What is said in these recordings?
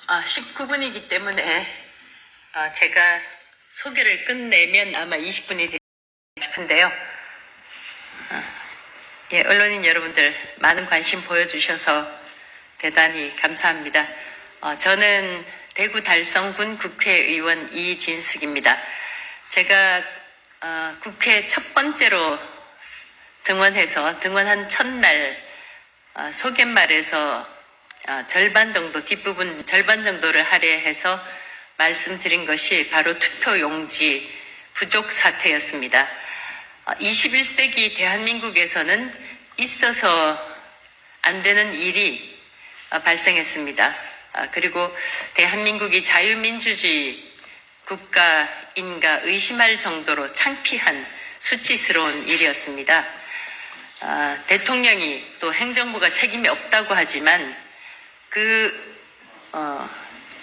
19분이기 때문에 제가 소개를 끝내면 아마 20분이 되고 싶은데요. 예, 언론인 여러분들 많은 관심 보여주셔서 대단히 감사합니다. 저는 대구 달성군 국회의원 이진숙입니다. 제가 국회 첫 번째로 등원한 첫날 소개말에서 절반 정도, 뒷부분 절반 정도를 할애해서 말씀드린 것이 바로 투표용지 부족 사태였습니다. 21세기 대한민국에서는 있어서 안 되는 일이 발생했습니다. 그리고 대한민국이 자유민주주의 국가인가 의심할 정도로 창피한 수치스러운 일이었습니다. 대통령이 또 행정부가 책임이 없다고 하지만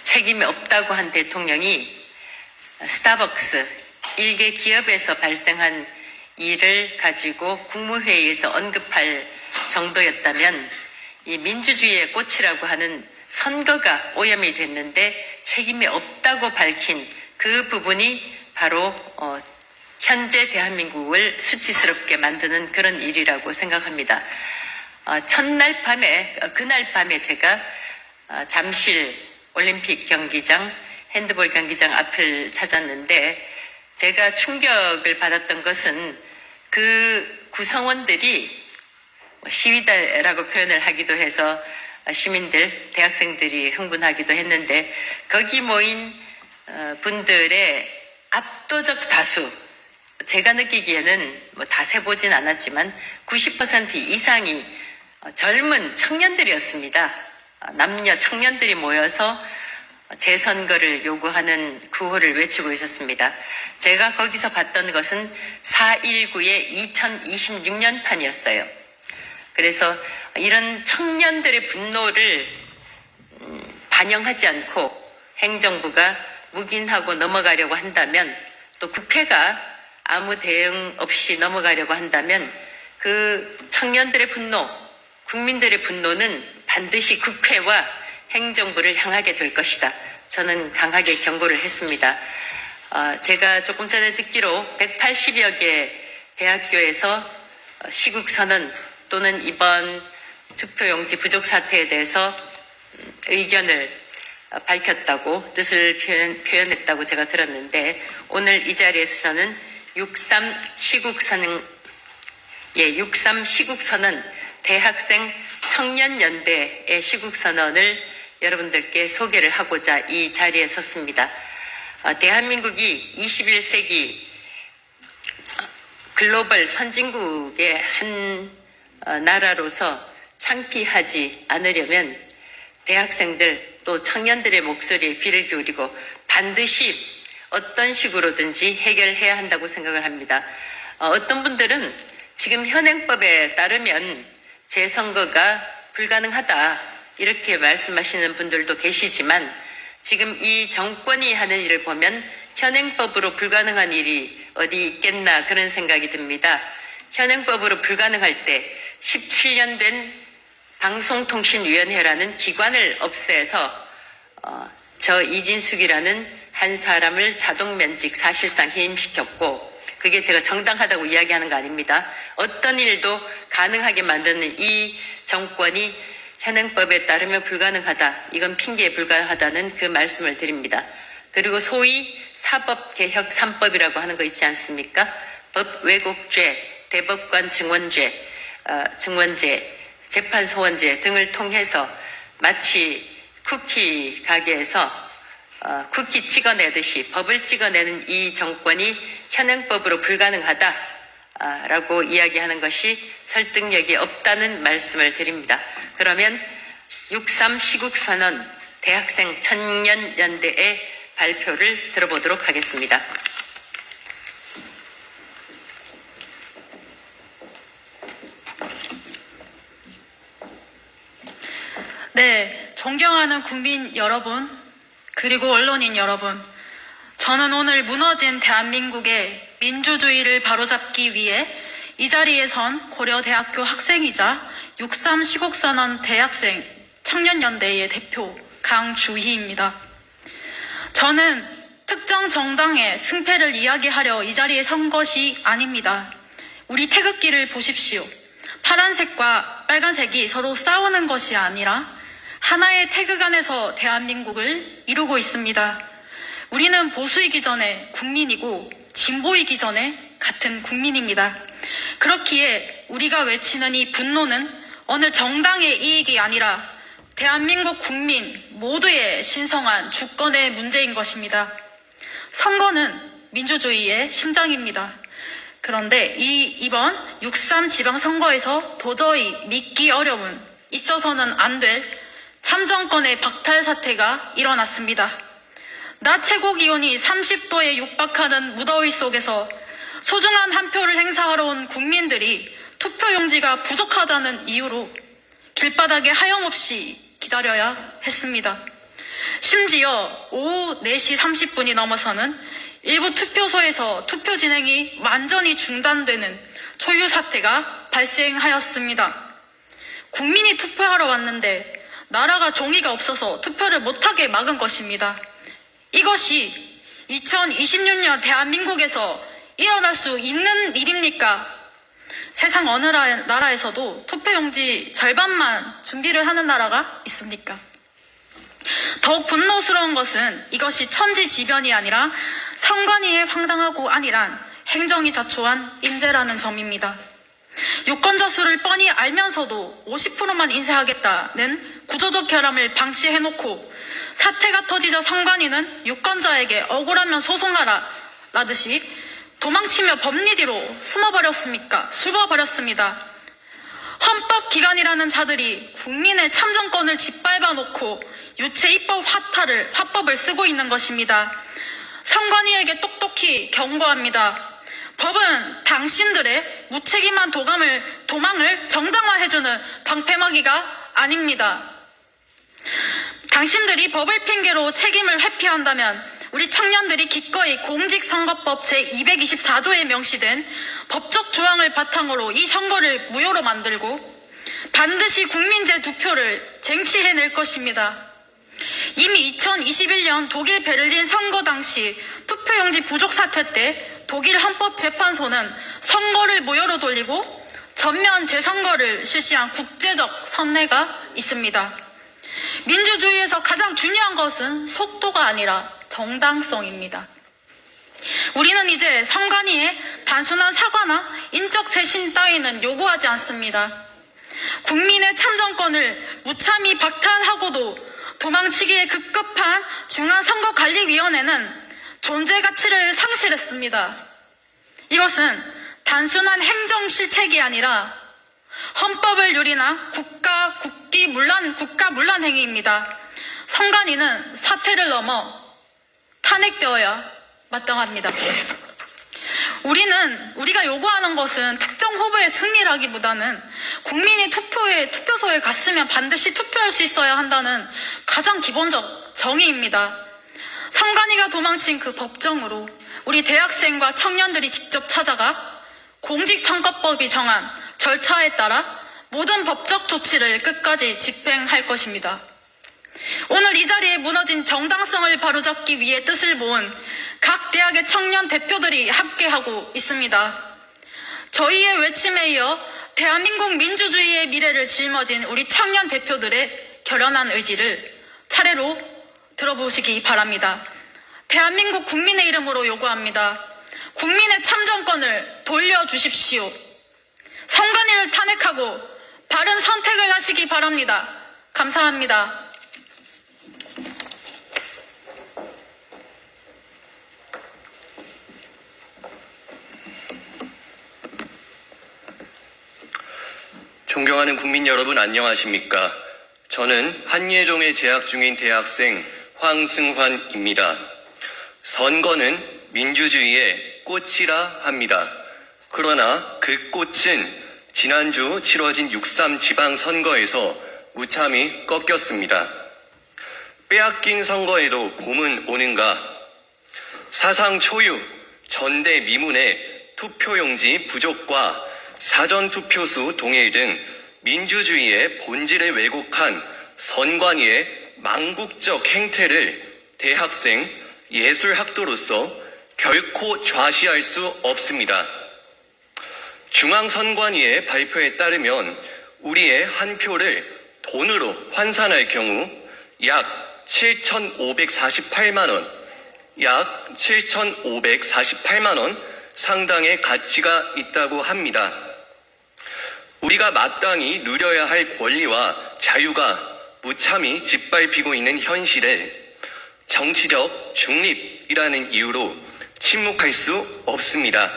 책임이 없다고 한 대통령이 스타벅스 일개 기업에서 발생한 일을 가지고 국무회의에서 언급할 정도였다면 이 민주주의의 꽃이라고 하는 선거가 오염이 됐는데 책임이 없다고 밝힌 그 부분이 바로 현재 대한민국을 수치스럽게 만드는 그런 일이라고 생각합니다. 그날 밤에 제가 잠실 올림픽 경기장, 핸드볼 경기장 앞을 찾았는데 제가 충격을 받았던 것은 그 구성원들이 시위대라고 표현을 하기도 해서 시민들, 대학생들이 흥분하기도 했는데 거기 모인 분들의 압도적 다수, 제가 느끼기에는 다 세보진 않았지만 90% 이상이 젊은 청년들이었습니다. 남녀 청년들이 모여서 재선거를 요구하는 구호를 외치고 있었습니다. 제가 거기서 봤던 것은 4.19의 2026년판이었어요. 그래서 이런 청년들의 분노를 반영하지 않고 행정부가 묵인하고 넘어가려고 한다면, 또 국회가 아무 대응 없이 넘어가려고 한다면 그 청년들의 분노, 국민들의 분노는 반드시 국회와 행정부를 향하게 될 것이다. 저는 강하게 경고를 했습니다. 제가 조금 전에 듣기로 180여 개 대학교에서 시국선언 또는 이번 투표용지 부족 사태에 대해서 의견을 밝혔다고, 뜻을 표현했다고 제가 들었는데, 오늘 이 자리에서 저는 63 시국선언 대학생 청년연대의 시국선언을 여러분들께 소개를 하고자 이 자리에 섰습니다. 대한민국이 21세기 글로벌 선진국의 한 나라로서 창피하지 않으려면 대학생들 또 청년들의 목소리에 귀를 기울이고 반드시 어떤 식으로든지 해결해야 한다고 생각을 합니다. 어떤 분들은 지금 현행법에 따르면 재선거가 불가능하다 이렇게 말씀하시는 분들도 계시지만, 지금 이 정권이 하는 일을 보면 현행법으로 불가능한 일이 어디 있겠나 그런 생각이 듭니다. 현행법으로 불가능할 때 17년 된 방송통신위원회라는 기관을 없애서 저 이진숙이라는 한 사람을 자동면직 사실상 해임시켰고, 그게 제가 정당하다고 이야기하는 거 아닙니다. 어떤 일도 가능하게 만드는 이 정권이 현행법에 따르면 불가능하다, 이건 핑계에 불과하다는 그 말씀을 드립니다. 그리고 소위 사법개혁 3법이라고 하는 거 있지 않습니까? 법 왜곡죄, 대법관 증원죄, 재판소원죄 등을 통해서 마치 쿠키 가게에서 쿠키 찍어내듯이 법을 찍어내는 이 정권이 현행법으로 불가능하다라고 이야기하는 것이 설득력이 없다는 말씀을 드립니다. 그러면 63 시국선언 대학생 청년연대의 발표를 들어보도록 하겠습니다. 네, 존경하는 국민 여러분, 그리고 언론인 여러분, 저는 오늘 무너진 대한민국의 민주주의를 바로잡기 위해 이 자리에 선 고려대학교 학생이자 63 시국선언 대학생 청년연대의 대표 강주희입니다. 저는 특정 정당의 승패를 이야기하려 이 자리에 선 것이 아닙니다. 우리 태극기를 보십시오. 파란색과 빨간색이 서로 싸우는 것이 아니라 하나의 태극 안에서 대한민국을 이루고 있습니다. 우리는 보수이기 전에 국민이고 진보이기 전에 같은 국민입니다. 그렇기에 우리가 외치는 이 분노는 어느 정당의 이익이 아니라 대한민국 국민 모두의 신성한 주권의 문제인 것입니다. 선거는 민주주의의 심장입니다. 그런데 이번 6.3 지방선거에서 도저히 믿기 어려운, 있어서는 안 될 참정권의 박탈 사태가 일어났습니다. 낮 최고기온이 30도에 육박하는 무더위 속에서 소중한 한 표를 행사하러 온 국민들이 투표용지가 부족하다는 이유로 길바닥에 하염없이 기다려야 했습니다. 심지어 오후 4시 30분이 넘어서는 일부 투표소에서 투표 진행이 완전히 중단되는 초유 사태가 발생하였습니다. 국민이 투표하러 왔는데 나라가 종이가 없어서 투표를 못하게 막은 것입니다. 이것이 2026년 대한민국에서 일어날 수 있는 일입니까? 세상 어느 나라에서도 투표용지 절반만 준비를 하는 나라가 있습니까? 더욱 분노스러운 것은 이것이 천지지변이 아니라 선관위의 황당하고 안일한 행정이 자초한 인재라는 점입니다. 유권자 수를 뻔히 알면서도 50%만 인쇄하겠다는 구조적 결함을 방치해놓고 사태가 터지자 선관위는 유권자에게 억울하면 소송하라 라듯이 도망치며 법리뒤로 숨어버렸습니다. 헌법기관이라는 자들이 국민의 참정권을 짓밟아 놓고 유체 입법 화법을 쓰고 있는 것입니다. 선관위에게 똑똑히 경고합니다. 법은 당신들의 무책임한 도망을 정당화해주는 방패막이가 아닙니다. 당신들이 법을 핑계로 책임을 회피한다면 우리 청년들이 기꺼이 공직선거법 제224조에 명시된 법적 조항을 바탕으로 이 선거를 무효로 만들고 반드시 국민제 두 표를 쟁취해낼 것입니다. 이미 2021년 독일 베를린 선거 당시 투표용지 부족 사태 때 독일 헌법재판소는 선거를 무효로 돌리고 전면 재선거를 실시한 국제적 선례가 있습니다. 민주주의에서 가장 중요한 것은 속도가 아니라 정당성입니다. 우리는 이제 선관위에 단순한 사과나 인적 쇄신 따위는 요구하지 않습니다. 국민의 참정권을 무참히 박탈하고도 도망치기에 급급한 중앙선거관리위원회는 존재 가치를 상실했습니다. 이것은 단순한 행정실책이 아니라 헌법을 유린한 국가문란 행위입니다. 선관위는 사태를 넘어 탄핵되어야 마땅합니다. 우리가 요구하는 것은 특정 후보의 승리라기보다는 국민이 투표소에 갔으면 반드시 투표할 수 있어야 한다는 가장 기본적 정의입니다. 선관위가 도망친 그 법정으로 우리 대학생과 청년들이 직접 찾아가 공직선거법이 정한 절차에 따라 모든 법적 조치를 끝까지 집행할 것입니다. 오늘 이 자리에 무너진 정당성을 바로잡기 위해 뜻을 모은 각 대학의 청년 대표들이 함께하고 있습니다. 저희의 외침에 이어 대한민국 민주주의의 미래를 짊어진 우리 청년 대표들의 결연한 의지를 차례로 들어보시기 바랍니다. 대한민국 국민의 이름으로 요구합니다. 국민의 참정권을 돌려주십시오. 선관위를 탄핵하고 바른 선택을 하시기 바랍니다. 감사합니다. 존경하는 국민 여러분 안녕하십니까? 저는 한예종에 재학 중인 대학생 황승환입니다. 선거는 민주주의의 꽃이라 합니다. 그러나 그 꽃은 지난주 치러진 6.3 지방선거에서 무참히 꺾였습니다. 빼앗긴 선거에도 봄은 오는가? 사상 초유, 전대미문의 투표용지 부족과 사전투표수 동일 등 민주주의의 본질을 왜곡한 선관위의 망국적 행태를 대학생, 예술학도로서 결코 좌시할 수 없습니다. 중앙선관위의 발표에 따르면 우리의 한 표를 돈으로 환산할 경우 약 7,548만 원, 약 7,548만 원 상당의 가치가 있다고 합니다. 우리가 마땅히 누려야 할 권리와 자유가 무참히 짓밟히고 있는 현실을 정치적 중립이라는 이유로 침묵할 수 없습니다.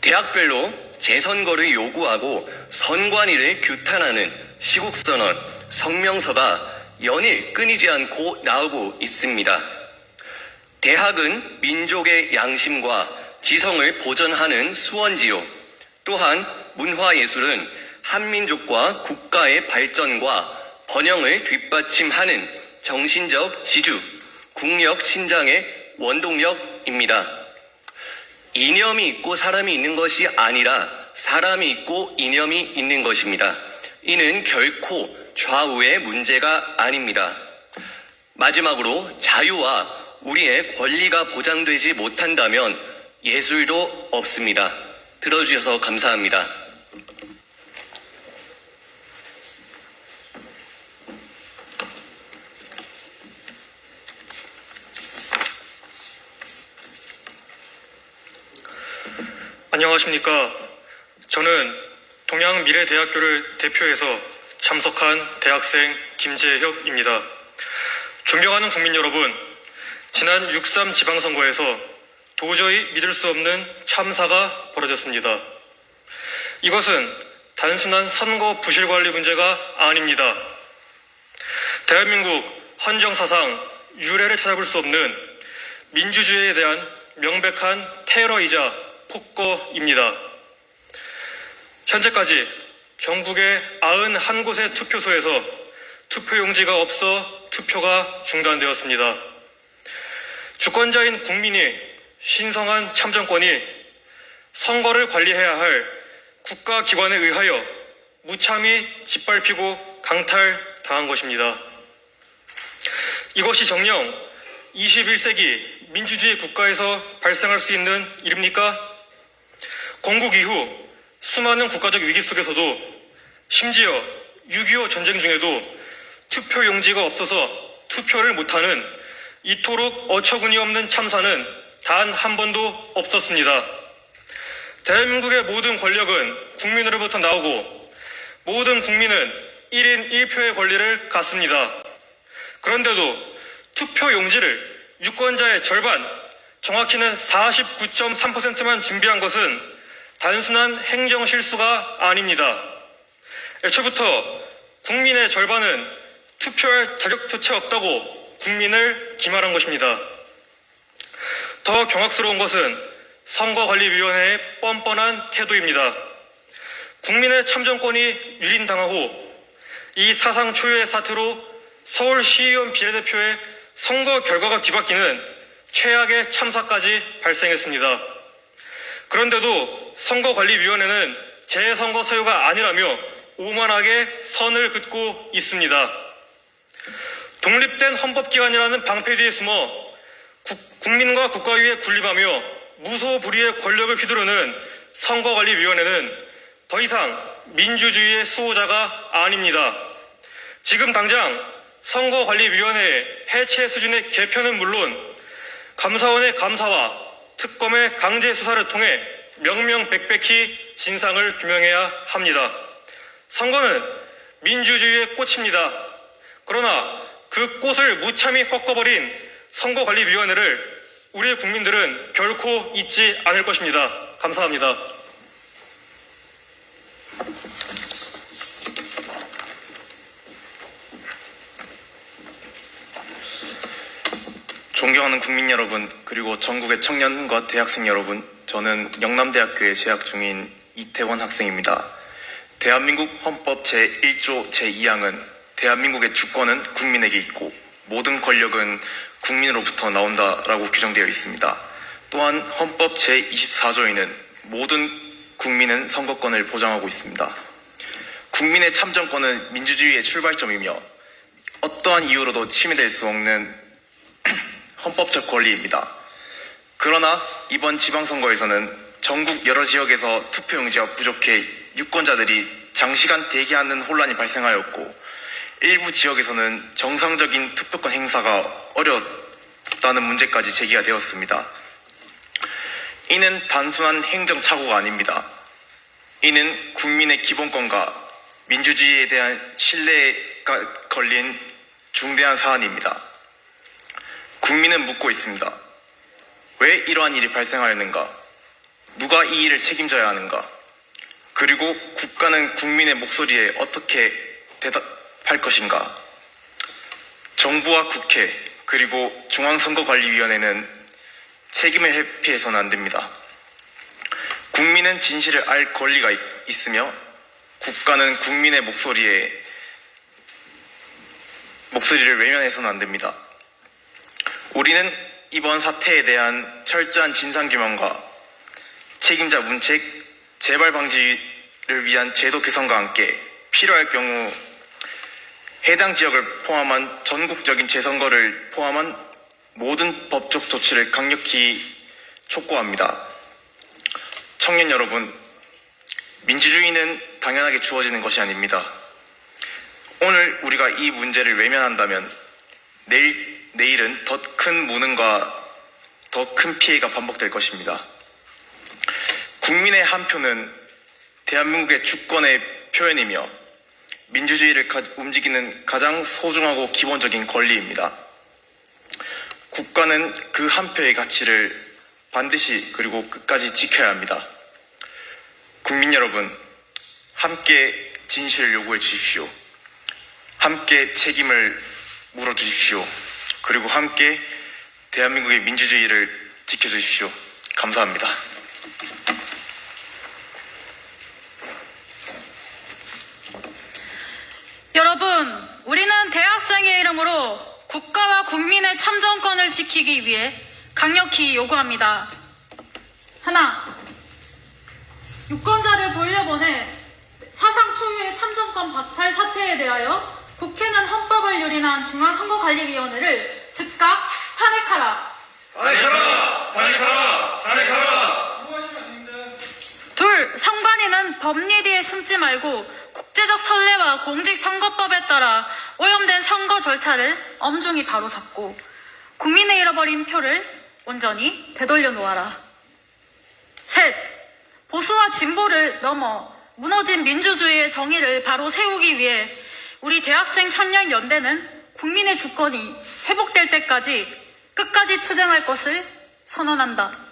대학별로 재선거를 요구하고 선관위를 규탄하는 시국선언, 성명서가 연일 끊이지 않고 나오고 있습니다. 대학은 민족의 양심과 지성을 보존하는 수원지요. 또한 문화예술은 한민족과 국가의 발전과 번영을 뒷받침하는 정신적 지주, 국력 신장의 원동력입니다. 이념이 있고 사람이 있는 것이 아니라 사람이 있고 이념이 있는 것입니다. 이는 결코 좌우의 문제가 아닙니다. 마지막으로 자유와 우리의 권리가 보장되지 못한다면 예술도 없습니다. 들어주셔서 감사합니다. 안녕하십니까. 저는 동양미래대학교를 대표해서 참석한 대학생 김재혁입니다. 존경하는 국민 여러분, 지난 6.3 지방선거에서 도저히 믿을 수 없는 참사가 벌어졌습니다. 이것은 단순한 선거 부실 관리 문제가 아닙니다. 대한민국 헌정사상 유례를 찾아볼 수 없는 민주주의에 대한 명백한 테러이자 폭거입니다. 현재까지 전국의 91곳의 투표소에서 투표용지가 없어 투표가 중단되었습니다. 주권자인 국민이 신성한 참정권이 선거를 관리해야 할 국가기관에 의하여 무참히 짓밟히고 강탈당한 것입니다. 이것이 정녕 21세기 민주주의 국가에서 발생할 수 있는 일입니까? 건국 이후 수많은 국가적 위기 속에서도 심지어 6.25 전쟁 중에도 투표 용지가 없어서 투표를 못하는 이토록 어처구니 없는 참사는 단 한 번도 없었습니다. 대한민국의 모든 권력은 국민으로부터 나오고 모든 국민은 1인 1표의 권리를 갖습니다. 그런데도 투표 용지를 유권자의 절반, 정확히는 49.3%만 준비한 것은 단순한 행정 실수가 아닙니다. 애초부터 국민의 절반은 투표할 자격조차 없다고 국민을 기말한 것입니다. 더 경악스러운 것은 선거관리위원회의 뻔뻔한 태도입니다. 국민의 참정권이 유린당하고 이 사상 초유의 사태로 서울시의원 비례대표의 선거 결과가 뒤바뀌는 최악의 참사까지 발생했습니다. 그런데도 선거관리위원회는 재선거 사유가 아니라며 오만하게 선을 긋고 있습니다. 독립된 헌법기관이라는 방패 뒤에 숨어 국민과 국가 위에 군림하며 무소불위의 권력을 휘두르는 선거관리위원회는 더 이상 민주주의의 수호자가 아닙니다. 지금 당장 선거관리위원회의 해체 수준의 개편은 물론 감사원의 감사와 특검의 강제 수사를 통해 명명백백히 진상을 규명해야 합니다. 선거는 민주주의의 꽃입니다. 그러나 그 꽃을 무참히 꺾어버린 선거관리위원회를 우리 국민들은 결코 잊지 않을 것입니다. 감사합니다. 존경하는 국민 여러분, 그리고 전국의 청년과 대학생 여러분, 저는 영남대학교에 재학 중인 이태원 학생입니다. 대한민국 헌법 제1조 제2항은 대한민국의 주권은 국민에게 있고 모든 권력은 국민으로부터 나온다라고 규정되어 있습니다. 또한 헌법 제24조에는 모든 국민은 선거권을 보장하고 있습니다. 국민의 참정권은 민주주의의 출발점이며 어떠한 이유로도 침해될 수 없는 헌법적 권리입니다. 그러나 이번 지방선거에서는 전국 여러 지역에서 투표용지가 부족해 유권자들이 장시간 대기하는 혼란이 발생하였고, 일부 지역에서는 정상적인 투표권 행사가 어렵다는 문제까지 제기가 되었습니다. 이는 단순한 행정착오가 아닙니다. 이는 국민의 기본권과 민주주의에 대한 신뢰가 걸린 중대한 사안입니다. 국민은 묻고 있습니다. 왜 이러한 일이 발생하였는가? 누가 이 일을 책임져야 하는가? 그리고 국가는 국민의 목소리에 어떻게 대답할 것인가? 정부와 국회 그리고 중앙선거관리위원회는 책임을 회피해서는 안 됩니다. 국민은 진실을 알 권리가 있으며 국가는 국민의 목소리를 외면해서는 안 됩니다. 우리는 이번 사태에 대한 철저한 진상규명과 책임자 문책, 재발 방지를 위한 제도 개선과 함께 필요할 경우 해당 지역을 포함한 전국적인 재선거를 포함한 모든 법적 조치를 강력히 촉구합니다. 청년 여러분, 민주주의는 당연하게 주어지는 것이 아닙니다. 오늘 우리가 이 문제를 외면한다면 내일은 더 큰 무능과 더 큰 피해가 반복될 것입니다. 국민의 한 표는 대한민국의 주권의 표현이며 민주주의를 움직이는 가장 소중하고 기본적인 권리입니다. 국가는 그 한 표의 가치를 반드시 그리고 끝까지 지켜야 합니다. 국민 여러분, 함께 진실을 요구해 주십시오. 함께 책임을 물어주십시오. 그리고 함께 대한민국의 민주주의를 지켜주십시오. 감사합니다. 여러분, 우리는 대학생의 이름으로 국가와 국민의 참정권을 지키기 위해 강력히 요구합니다. 하나, 유권자를 돌려보내 사상 초유의 참정권 박탈 사태에 대하여 국회는 헌법을 유린한 중앙선거관리위원회를 즉각 탄핵하라. 탄핵하라! 탄핵하라! 탄핵하라! 둘, 선관위는 법리디에 숨지 말고 국제적 선례와 공직선거법에 따라 오염된 선거 절차를 엄중히 바로잡고 국민의 잃어버린 표를 온전히 되돌려 놓아라. 셋, 보수와 진보를 넘어 무너진 민주주의의 정의를 바로 세우기 위해 우리 대학생 청년연대는 국민의 주권이 회복될 때까지 끝까지 투쟁할 것을 선언한다.